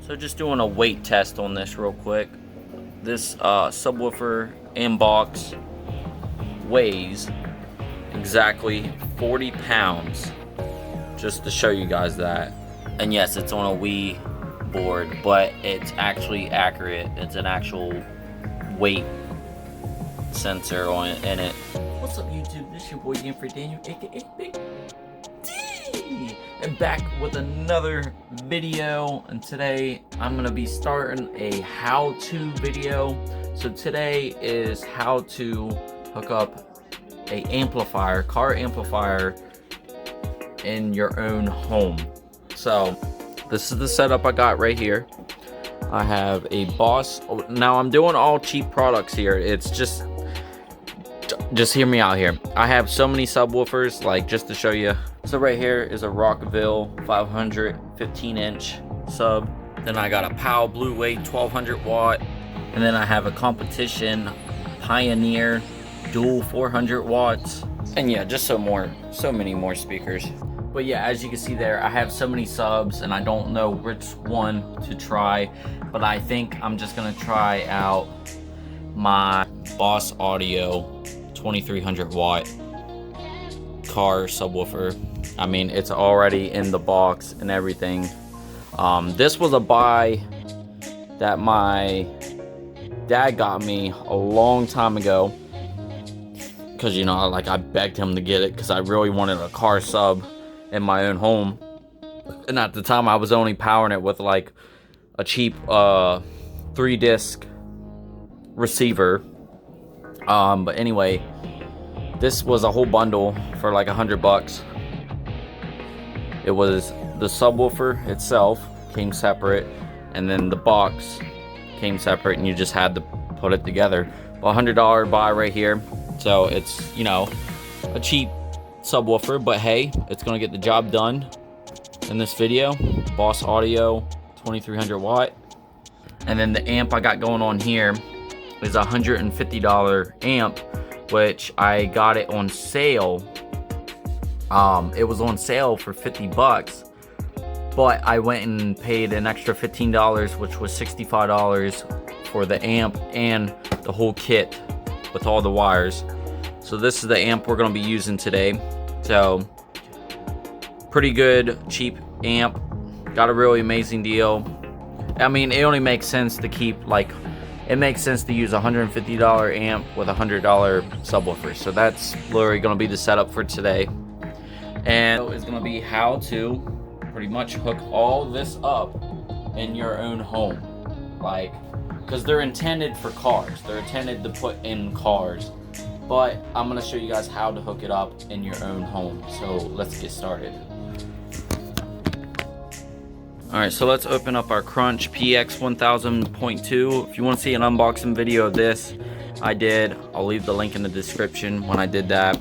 So just doing a weight test on this real quick. This subwoofer in box weighs exactly 40 pounds, just to show you guys that. And yes, it's on a Wii board, but it's actually accurate. It's an actual weight sensor on it, in it. What's up, YouTube? This is your boy Game for Daniel, aka Big D, and back with another video. And today I'm gonna be starting a how-to video. So today is how to hook up a amplifier, car amplifier, in your own home. So this is the setup I got right here. I have a Boss. Now I'm doing all cheap products here. It's just hear me out here. I have so many subwoofers, like, just to show you. So right here is a Rockville 500 15-inch sub. Then I got a Powell Blue Weight 1200 watt. And then I have a competition Pioneer dual 400 watts. And yeah, just so many more speakers. But yeah, as you can see there, I have so many subs and I don't know which one to try. But I think I'm just gonna try out my Boss Audio 2300 watt car subwoofer. I mean, it's already in the box and everything. This was a buy that my dad got me a long time ago, because, you know, like, I begged him to get it because I really wanted a car sub in my own home. And at the time I was only powering it with like a cheap 3-disc receiver. But anyway, this was a whole bundle for like $100. It was the subwoofer itself came separate, and then the box came separate, and you just had to put it together. Well, $100 buy right here. So it's, you know, a cheap subwoofer, but hey, it's gonna get the job done in this video. Boss Audio 2300 watt. And then the amp I got going on here is a $150 amp, which I got it on sale. It was on sale for 50 bucks, but I went and paid an extra $15, which was $65 for the amp and the whole kit with all the wires. So this is the amp we're gonna be using today. So pretty good, cheap amp. Got a really amazing deal. I mean, it only makes sense to keep, like, it makes sense to use a $150 amp with a $100 subwoofer. So that's literally gonna be the setup for today. And it's gonna be how to pretty much hook all this up in your own home. Like, because they're intended for cars. They're intended to put in cars. But I'm gonna show you guys how to hook it up in your own home. So let's get started. Alright, so let's open up our Crunch PX 1000.2. If you want to see an unboxing video of this, I did. I'll leave the link in the description when I did that.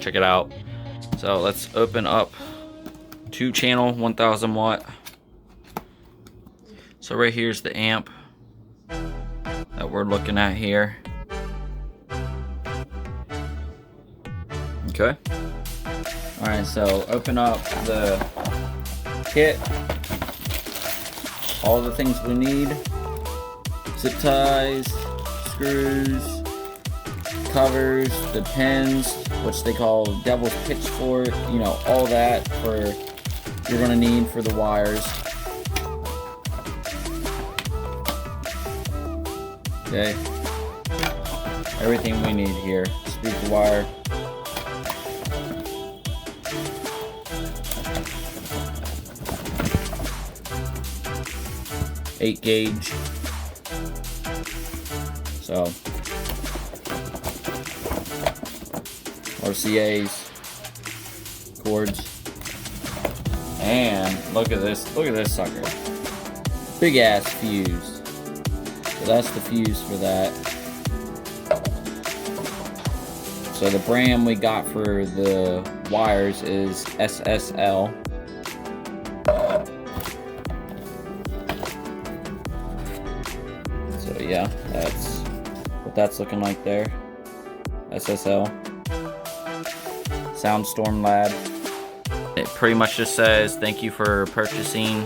Check it out. So let's open up 2-channel 1000 watt. So right here's the amp that we're looking at here. Okay. Alright, so open up the kit. All the things we need: zip ties, screws, covers, the pins, which they call devil's pitchfork, you know, all that you're gonna need for the wires. Okay. Everything we need here. Speaker wire. .8 gauge. So RCA's, cords, and look at this sucker. Big ass fuse. So that's the fuse for that. So the brand we got for the wires is SSL. So yeah, that's what that's looking like there. SSL. Soundstorm Lab. It pretty much just says thank you for purchasing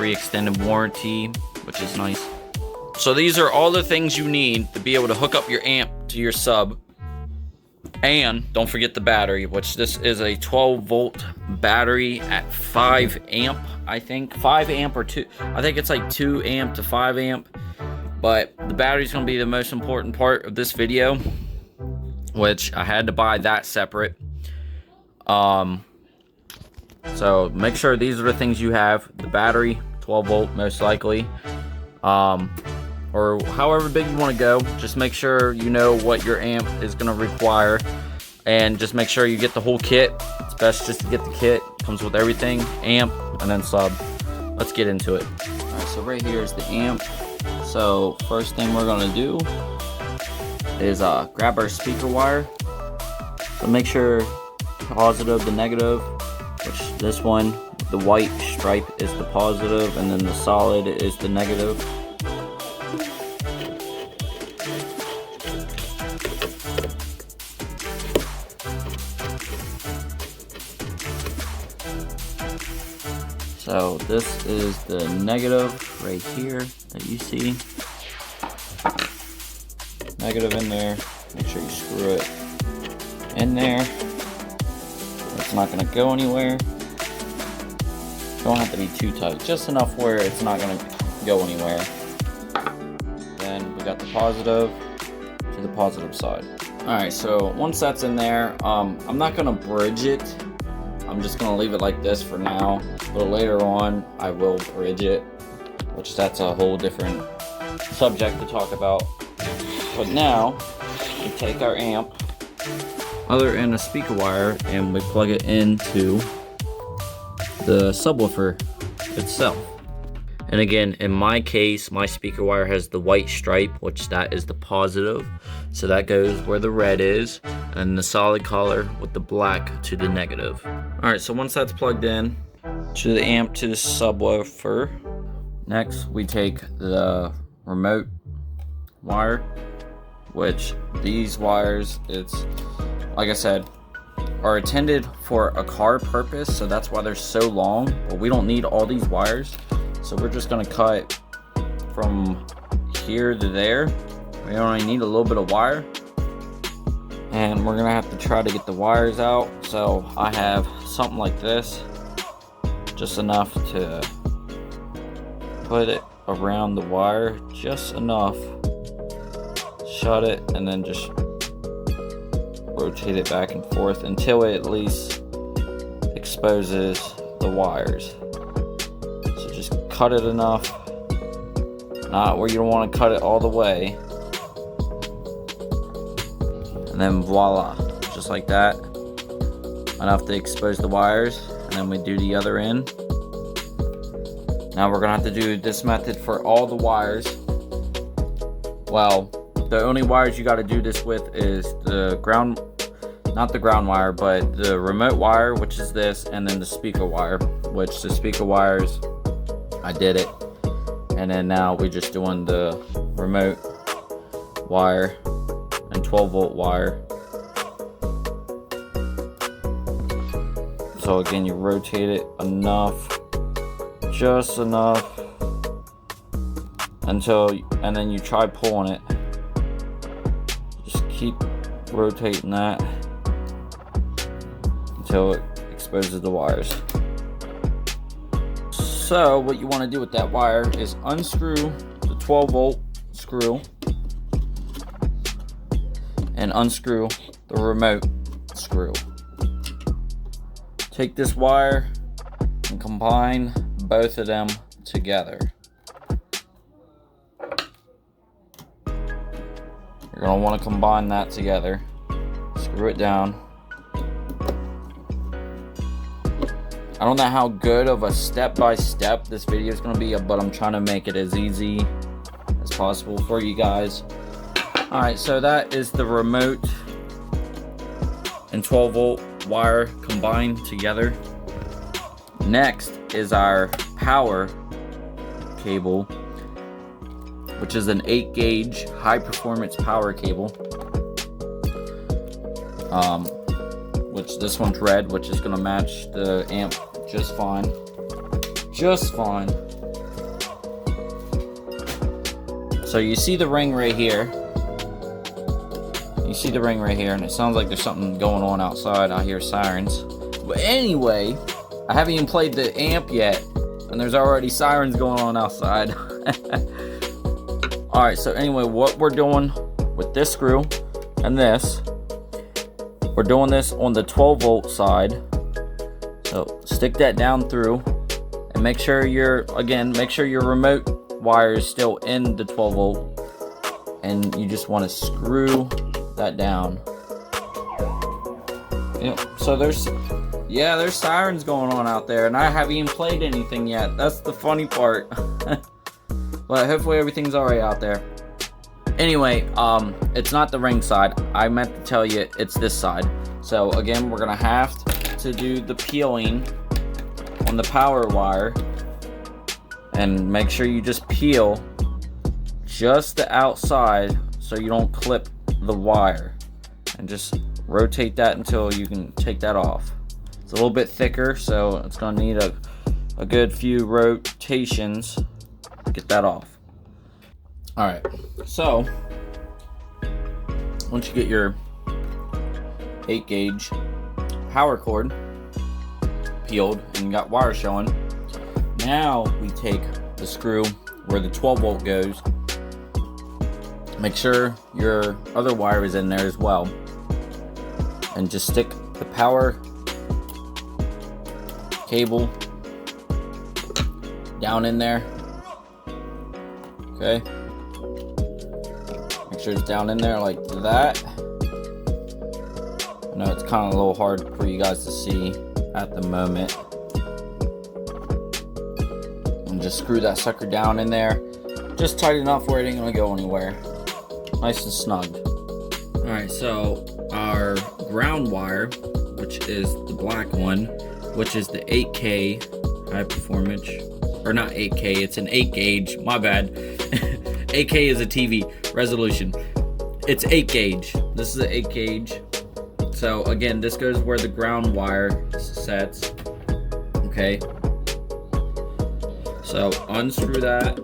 free extended warranty, which is nice. So these are all the things you need to be able to hook up your amp to your sub. And don't forget the battery, which this is a 12-volt battery at 5 amp, I think. 5 amp or 2. I think it's like 2 amp to 5 amp. But the battery's going to be the most important part of this video, which I had to buy that separate. So make sure these are the things you have. The battery, 12-volt most likely. Or however big you want to go. Just make sure you know what your amp is going to require, and just make sure you get the whole kit. It's best just to get the kit. Comes with everything, amp and then sub. Let's get into it. Alright, so right here is the amp. So first thing we're going to do is grab our speaker wire. So make sure positive to negative, which this one, the white stripe is the positive and then the solid is the negative. So this is the negative right here that you see. Negative in there. Make sure you screw it in there. It's not going to go anywhere. Don't have to be too tight. Just enough where it's not going to go anywhere. Then we got the positive to the positive side. Alright, so once that's in there, I'm not going to bridge it. I'm just going to leave it like this for now, but later on I will bridge it, which that's a whole different subject to talk about. But now, we take our amp, other end of speaker wire, and we plug it into the subwoofer itself. And again, in my case, my speaker wire has the white stripe, which that is the positive. So that goes where the red is, and the solid color with the black to the negative. Alright, so once that's plugged in to the amp to the subwoofer, next we take the remote wire, which these wires, it's like I said, are intended for a car purpose, so that's why they're so long, but we don't need all these wires. So we're just gonna cut from here to there. We only need a little bit of wire, and we're gonna have to try to get the wires out. So I have something like this, just enough to put it around the wire, just enough, shut it, and then just rotate it back and forth until it at least exposes the wires. So just cut it enough, not where you don't want to cut it all the way, and then voila, just like that, enough to expose the wires. And then we do the other end. Now we're gonna have to do this method for all the wires. Well, the only wires you got to do this with is the ground, not the ground wire, but the remote wire, which is this, and then the speaker wire, which the speaker wires, I did it. And then now we're just doing the remote wire and 12-volt wire. So again, you rotate it enough, just enough, and then you try pulling it. Just keep rotating that until it exposes the wires. So what you want to do with that wire is unscrew the 12-volt screw and unscrew the remote screw. Take this wire and combine both of them together. You're going to want to combine that together. Screw it down. I don't know how good of a step-by-step this video is going to be, but I'm trying to make it as easy as possible for you guys. Alright, so that is the remote and 12-volt wire combined together. Next is our power cable, which is an 8-gauge high-performance power cable. Which this one's red, which is going to match the amp just fine. Just fine. So you see the ring right here. You see the ring right here, and it sounds like there's something going on outside. I hear sirens. But anyway, I haven't even played the amp yet, and there's already sirens going on outside. Alright, so anyway, what we're doing with this screw and this, we're doing this on the 12 volt side. So stick that down through, and make sure your remote wire is still in the 12 volt, and you just want to screw that down. Yep. So there's sirens going on out there, and I haven't even played anything yet. That's the funny part. But hopefully everything's alright out there. Anyway, it's not the ring side. I meant to tell you it's this side. So again, we're gonna have to do the peeling on the power wire, and make sure you just peel just the outside so you don't clip the wire, and just rotate that until you can take that off. It's a little bit thicker, so it's gonna need a good few rotations to get that off. Alright, so once you get your 8 gauge power cord peeled and you got wire showing, now we take the screw where the 12 volt goes. Make sure your other wire is in there as well, and just stick the power cable down in there. Okay, make sure it's down in there like that. I know it's kind of a little hard for you guys to see at the moment. And just screw that sucker down in there, just tight enough where it ain't gonna go anywhere. Nice and snug. Alright, so our ground wire, which is the black one, which is the 8K high performance, or not 8K, it's an 8 gauge, my bad. 8K is a TV resolution. It's 8 gauge. This is an 8 gauge. So again, this goes where the ground wire sets. Okay. So unscrew that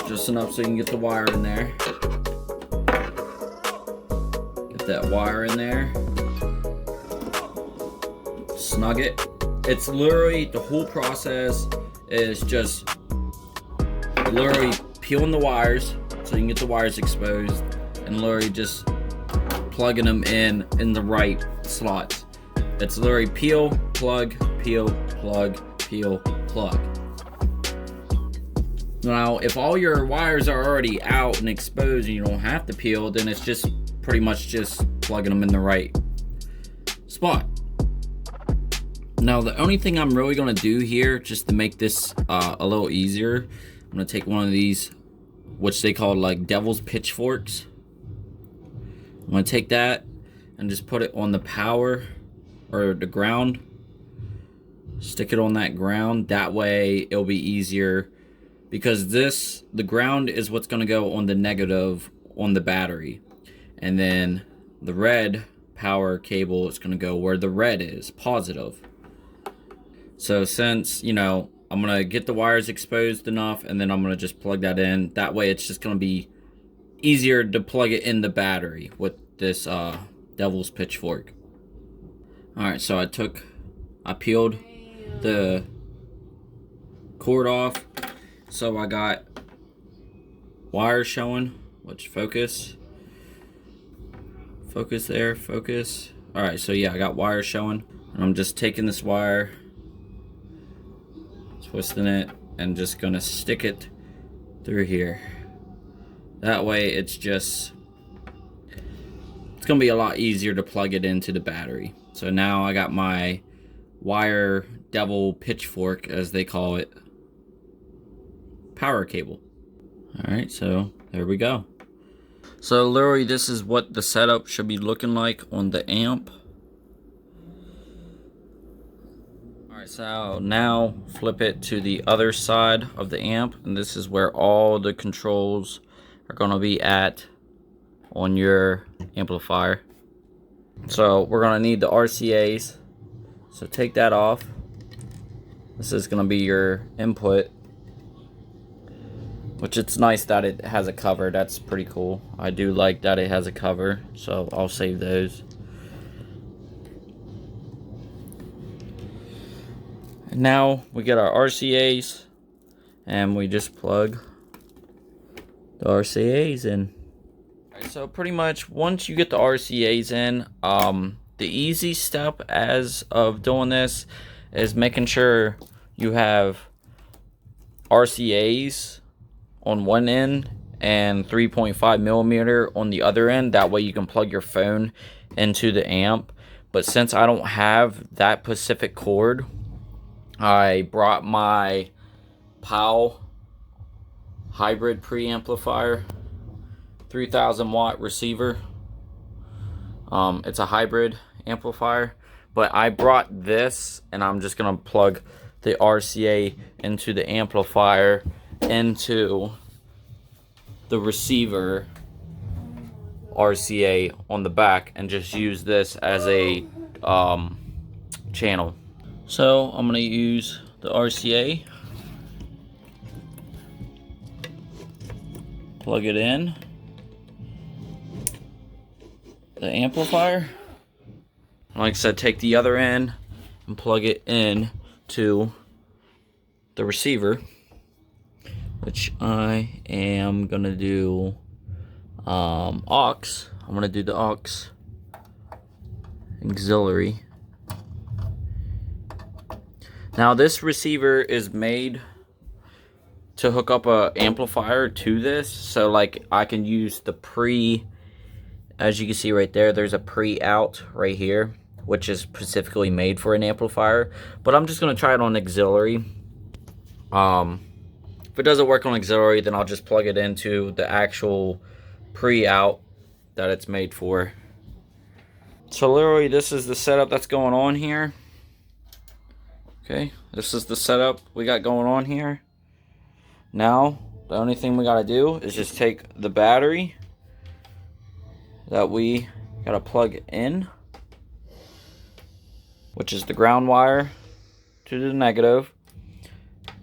just enough so you can get the wire in there. Get that wire in there. Snug it. It's literally, the whole process is just literally peeling the wires so you can get the wires exposed, and literally just plugging them in the right slots. It's literally peel, plug, peel, plug. Now, if all your wires are already out and exposed and you don't have to peel, then it's just pretty much just plugging them in the right spot. Now, the only thing I'm really going to do here, just to make this a little easier, I'm going to take one of these, which they call like devil's pitchforks. I'm going to take that and just put it on the power or the ground. Stick it on that ground. That way it'll be easier, because the ground is what's going to go on the negative on the battery. And then the red power cable is going to go where the red is, positive. So since, you know, I'm going to get the wires exposed enough, and then I'm going to just plug that in. That way it's just going to be easier to plug it in the battery with this devil's pitchfork. Alright, so I peeled the cord off. So I got wire showing, which focus there, focus. Alright, so yeah, I got wire showing. And I'm just taking this wire, twisting it, and just gonna stick it through here. That way it's gonna be a lot easier to plug it into the battery. So now I got my wire devil pitchfork, as they call it, power cable. Alright, so there we go. So literally this is what the setup should be looking like on the amp. Alright, so now flip it to the other side of the amp, and this is where all the controls are going to be at on your amplifier. So we're going to need the RCAs, so take that off. This is going to be your input. which it's nice that it has a cover. That's pretty cool. I do like that it has a cover, so I'll save those. And now we get our RCAs, and we just plug the RCAs in. Alright, so pretty much once you get the RCAs in, the easy step as of doing this is making sure you have RCAs on one end and 3.5 millimeter on the other end. That way you can plug your phone into the amp. But since I don't have that specific cord, I brought my POW hybrid preamplifier 3000 watt receiver. It's a hybrid amplifier, but I brought this, and I'm just gonna plug the RCA into the amplifier into the receiver RCA on the back, and just use this as a channel. So I'm gonna use the RCA, plug it in the amplifier. Like I said, take the other end and plug it in to the receiver, which I am gonna do aux. I'm gonna do the aux auxiliary. Now this receiver is made to hook up a amplifier to this, so like I can use the pre, as you can see right there, there's a pre-out right here, which is specifically made for an amplifier, but I'm just gonna try it on auxiliary. If it doesn't work on auxiliary, then I'll just plug it into the actual pre-out that it's made for. So literally this is the setup that's going on here. Okay, this is the setup we got going on here. Now, the only thing we gotta do is just take the battery that we gotta plug in, which is the ground wire to the negative,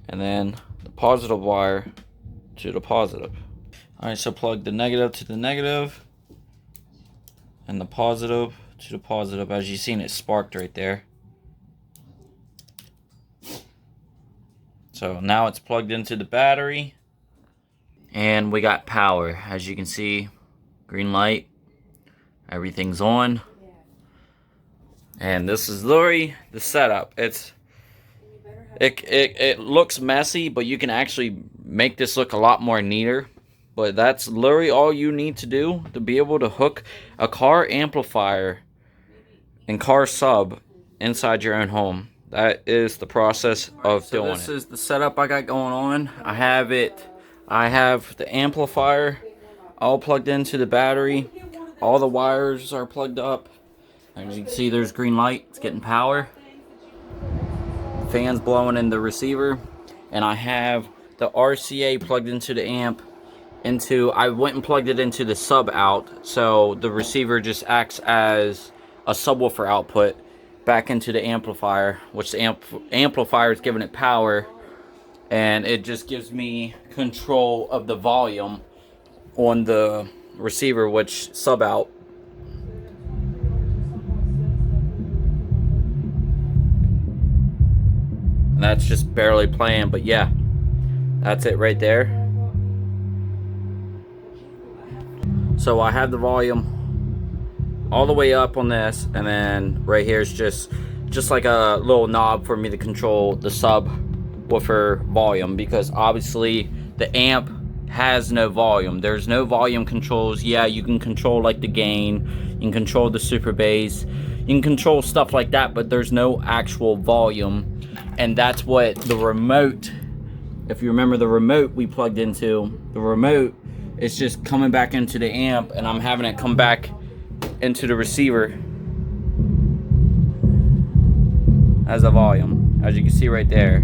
and then the positive wire to the positive. Alright, so plug the negative to the negative, and the positive to the positive. As you've seen, it sparked right there. So now it's plugged into the battery, and we got power. As you can see, green light, everything's on. And this is literally the setup. It looks messy, but you can actually make this look a lot more neater. But that's literally all you need to do to be able to hook a car amplifier and car sub inside your own home. That is the process of doing it. This is the setup I got going on. I have the amplifier all plugged into the battery. All the wires are plugged up. As you can see, there's green light. It's getting power. Fans blowing in the receiver. And I have the RCA plugged into the amp. I went and plugged it into the sub out. So the receiver just acts as a subwoofer output back into the amplifier, which the amplifier is giving it power, and it just gives me control of the volume on the receiver, which sub out. And that's just barely playing, but yeah, that's it right there. So I have the volume all the way up on this, and then right here is just like a little knob for me to control the subwoofer volume, because obviously the amp has no volume. There's no volume controls. Yeah, you can control like the gain, you can control the super bass, you can control stuff like that, but there's no actual volume. And that's what the remote, if you remember the remote we plugged into, the remote is just coming back into the amp, and I'm having it come back into the receiver as a volume, as you can see right there.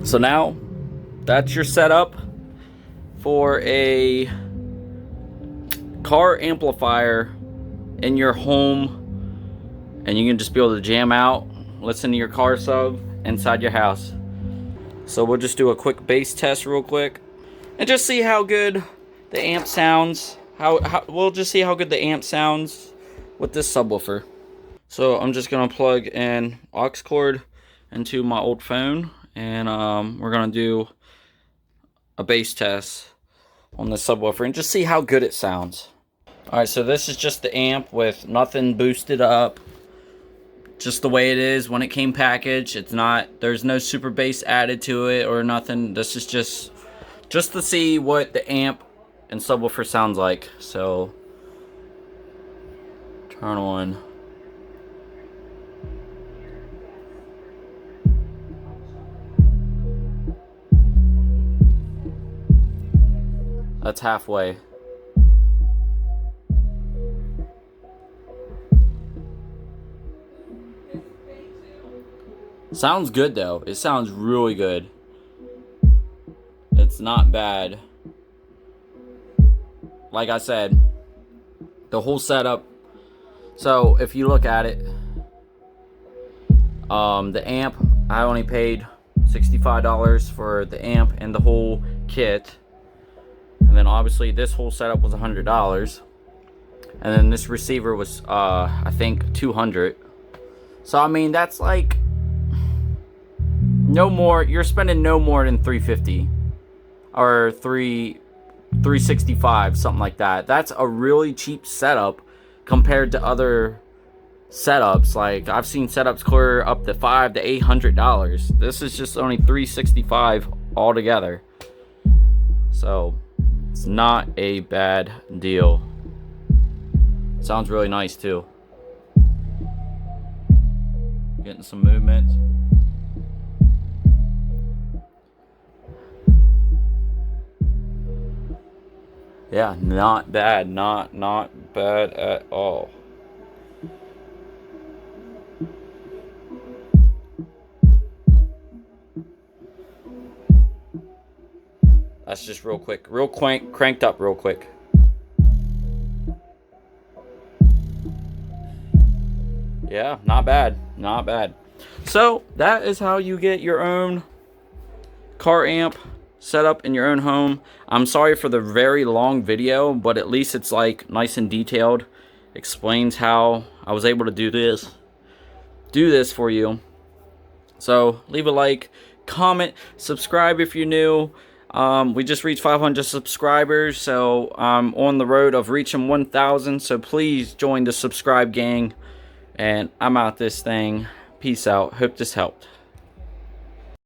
So now that's your setup for a car amplifier in your home, and you can just be able to jam out, listen to your car sub inside your house. So we'll just do a quick bass test real quick and just see how good the amp sounds. We'll just see how good the amp sounds with this subwoofer. So I'm just gonna plug in aux cord into my old phone, and we're gonna do a bass test on the subwoofer and just see how good it sounds. Alright, so this is just the amp with nothing boosted up. Just the way it is when it came packaged. It's not, there's no super bass added to it or nothing. This is just to see what the amp and subwoofer sounds like. So turn on. That's halfway. Sounds good though. It sounds really good. It's not bad. Like I said, the whole setup. So if you look at it, the amp, I only paid $65 for the amp and the whole kit. And then obviously this whole setup was $100. And then this receiver was I think $200. So I mean, that's like no more. You're spending no more than $350 or $365, something like that. That's a really cheap setup compared to other setups. Like I've seen setups clear up to $500 to $800. This is just only $365 altogether. So it's not a bad deal. Sounds really nice too. Getting some movement. Yeah, not bad. Not bad at all. That's just real quick. Cranked up real quick. Yeah, not bad. Not bad. So, that is how you get your own car amp set up in your own home. I'm sorry for the very long video, but at least it's like nice and detailed. Explains how I was able to do this for you. So leave a like, comment, subscribe if you're new. We just reached 500 subscribers, so I'm on the road of reaching 1,000. So please join the subscribe gang, and I'm out this thing. Peace out. Hope this helped.